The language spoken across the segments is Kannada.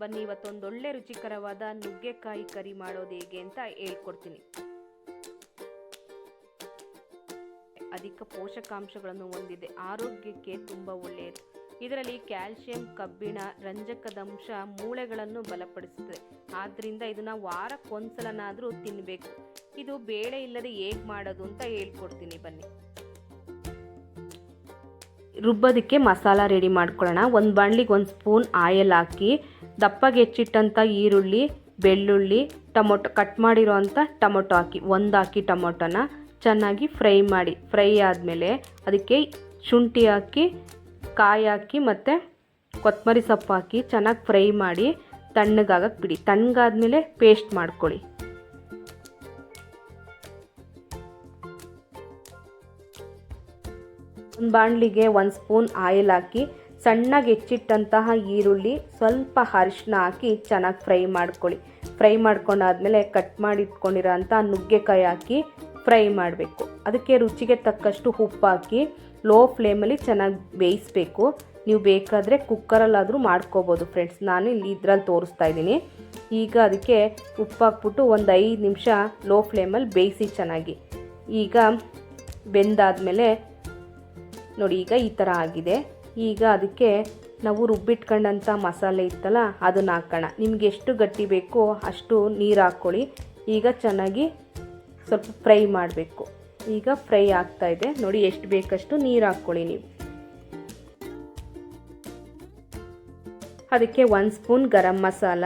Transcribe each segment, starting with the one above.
ಬನ್ನಿ ಇವತ್ತೊಂದೊಳ್ಳೆ ರುಚಿಕರವಾದ ನುಗ್ಗೆಕಾಯಿ ಕರಿ ಮಾಡೋದು ಹೇಗೆ ಅಂತ ಹೇಳ್ಕೊಡ್ತೀನಿ. ಅಧಿಕ ಪೋಷಕಾಂಶಗಳನ್ನು ಹೊಂದಿದೆ, ಆರೋಗ್ಯಕ್ಕೆ ತುಂಬ ಒಳ್ಳೆಯದು. ಇದರಲ್ಲಿ ಕ್ಯಾಲ್ಸಿಯಂ, ಕಬ್ಬಿಣ, ರಂಜಕದಂಶ ಮೂಳೆಗಳನ್ನು ಬಲಪಡಿಸುತ್ತದೆ. ಆದ್ದರಿಂದ ಇದನ್ನು ವಾರಕ್ಕೊಂದ್ಸಲನಾದರೂ ತಿನ್ನಬೇಕು. ಇದು ಬೇಳೆ ಇಲ್ಲದೆ ಹೇಗೆ ಮಾಡೋದು ಅಂತ ಹೇಳ್ಕೊಡ್ತೀನಿ ಬನ್ನಿ. ರುಬ್ಬೋದಕ್ಕೆ ಮಸಾಲ ರೆಡಿ ಮಾಡ್ಕೊಳ್ಳೋಣ. ಒಂದು ಬಾಣಲಿಗೆ 1 ಸ್ಪೂನ್ ಆಯಿಲ್ ಹಾಕಿ ದಪ್ಪಗೆ ಹೆಚ್ಚಿಟ್ಟಂಥ ಈರುಳ್ಳಿ, ಬೆಳ್ಳುಳ್ಳಿ, ಟೊಮೊಟೊ ಕಟ್ ಮಾಡಿರೋ ಅಂಥ ಟೊಮೊಟೊ ಹಾಕಿ ಹಾಕಿ ಟೊಮೊಟೊನ ಚೆನ್ನಾಗಿ ಫ್ರೈ ಮಾಡಿ. ಫ್ರೈ ಆದಮೇಲೆ ಅದಕ್ಕೆ ಶುಂಠಿ ಹಾಕಿ, ಕಾಯಿ ಹಾಕಿ ಮತ್ತು ಕೊತ್ತಂಬರಿ ಸೊಪ್ಪು ಹಾಕಿ ಚೆನ್ನಾಗಿ ಫ್ರೈ ಮಾಡಿ ತಣ್ಣಗಾಗಕ್ಕೆ ಬಿಡಿ. ತಣ್ಣಗಾದ್ಮೇಲೆ ಪೇಸ್ಟ್ ಮಾಡ್ಕೊಳ್ಳಿ. ಒಂದು ಬಾಣಲಿಗೆ 1 ಸ್ಪೂನ್ ಆಯಿಲ್ ಹಾಕಿ ಸಣ್ಣಗೆ ಹೆಚ್ಚಿಟ್ಟಂತಹ ಈರುಳ್ಳಿ, ಸ್ವಲ್ಪ ಅರಿಶಿನ ಹಾಕಿ ಚೆನ್ನಾಗಿ ಫ್ರೈ ಮಾಡ್ಕೊಳ್ಳಿ. ಫ್ರೈ ಮಾಡ್ಕೊಂಡಾದ್ಮೇಲೆ ಕಟ್ ಮಾಡಿ ಇಟ್ಕೊಂಡಿರೋ ಅಂಥ ನುಗ್ಗೆಕಾಯಿ ಹಾಕಿ ಫ್ರೈ ಮಾಡಬೇಕು. ಅದಕ್ಕೆ ರುಚಿಗೆ ತಕ್ಕಷ್ಟು ಉಪ್ಪು ಹಾಕಿ ಲೋ ಫ್ಲೇಮಲ್ಲಿ ಚೆನ್ನಾಗಿ ಬೇಯಿಸಬೇಕು. ನೀವು ಬೇಕಾದರೆ ಕುಕ್ಕರಲ್ಲಾದರೂ ಮಾಡ್ಕೋಬೋದು ಫ್ರೆಂಡ್ಸ್. ನಾನು ಇಲ್ಲಿ ಇದರಲ್ಲಿ ತೋರಿಸ್ತಾ ಇದ್ದೀನಿ. ಈಗ ಅದಕ್ಕೆ ಉಪ್ಪು ಹಾಕ್ಬಿಟ್ಟು ಒಂದು 5 ನಿಮಿಷ ಲೋ ಫ್ಲೇಮಲ್ಲಿ ಬೇಯಿಸಿ ಚೆನ್ನಾಗಿ. ಈಗ ಬೆಂದಾದಮೇಲೆ ನೋಡಿ, ಈಗ ಈ ಥರ ಆಗಿದೆ. ಈಗ ಅದಕ್ಕೆ ನಾವು ರುಬ್ಬಿಟ್ಕೊಂಡಂಥ ಮಸಾಲೆ ಇತ್ತಲ್ಲ ಅದನ್ನು ಹಾಕೋಣ. ನಿಮ್ಗೆ ಎಷ್ಟು ಗಟ್ಟಿ ಬೇಕೋ ಅಷ್ಟು ನೀರು ಹಾಕ್ಕೊಳ್ಳಿ. ಈಗ ಚೆನ್ನಾಗಿ ಸ್ವಲ್ಪ ಫ್ರೈ ಮಾಡಬೇಕು. ಈಗ ಫ್ರೈ ಆಗ್ತಾ ಇದೆ ನೋಡಿ, ಎಷ್ಟು ಬೇಕಷ್ಟು ನೀರು ಹಾಕ್ಕೊಳ್ಳಿ ನೀವು. ಅದಕ್ಕೆ 1 ಸ್ಪೂನ್ ಗರಂ ಮಸಾಲ,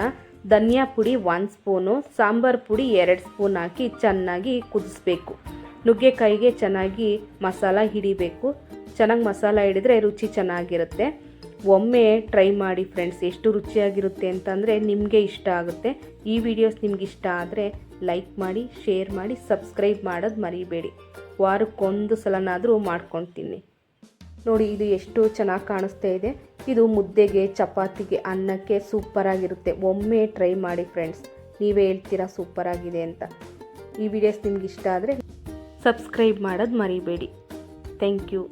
ಧನಿಯಾ ಪುಡಿ 1 ಸ್ಪೂನು, ಸಾಂಬಾರು ಪುಡಿ 2 ಸ್ಪೂನ್ ಹಾಕಿ ಚೆನ್ನಾಗಿ ಕುದಿಸ್ಬೇಕು. ನುಗ್ಗೆಕಾಯಿಗೆ ಚೆನ್ನಾಗಿ ಮಸಾಲ ಹಿಡಿಬೇಕು. ಚೆನ್ನಾಗಿ ಮಸಾಲ ಹಿಡಿದ್ರೆ ರುಚಿ ಚೆನ್ನಾಗಿರುತ್ತೆ. ಒಮ್ಮೆ ಟ್ರೈ ಮಾಡಿ ಫ್ರೆಂಡ್ಸ್, ಎಷ್ಟು ರುಚಿಯಾಗಿರುತ್ತೆ ಅಂತಂದರೆ ನಿಮಗೆ ಇಷ್ಟ ಆಗುತ್ತೆ. ಈ ವಿಡಿಯೋಸ್ ನಿಮ್ಗೆ ಇಷ್ಟ ಆದರೆ ಲೈಕ್ ಮಾಡಿ, ಶೇರ್ ಮಾಡಿ, ಸಬ್ಸ್ಕ್ರೈಬ್ ಮಾಡೋದು ಮರಿಬೇಡಿ. ವಾರಕ್ಕೊಂದು ಸಲನಾದರೂ ಮಾಡ್ಕೊಳ್ತೀನಿ ನೋಡಿ. ಇದು ಎಷ್ಟು ಚೆನ್ನಾಗಿ ಕಾಣಿಸ್ತಾ ಇದೆ. ಇದು ಮುದ್ದೆಗೆ, ಚಪಾತಿಗೆ, ಅನ್ನಕ್ಕೆ ಸೂಪರಾಗಿರುತ್ತೆ. ಒಮ್ಮೆ ಟ್ರೈ ಮಾಡಿ ಫ್ರೆಂಡ್ಸ್, ನೀವೇ ಹೇಳ್ತೀರಾ ಸೂಪರಾಗಿದೆ ಅಂತ. ಈ ವಿಡಿಯೋಸ್ ನಿಮ್ಗೆ ಇಷ್ಟ ಆದರೆ ಸಬ್ಸ್ಕ್ರೈಬ್ ಮಾಡೋದು ಮರಿಬೇಡಿ. Thank you.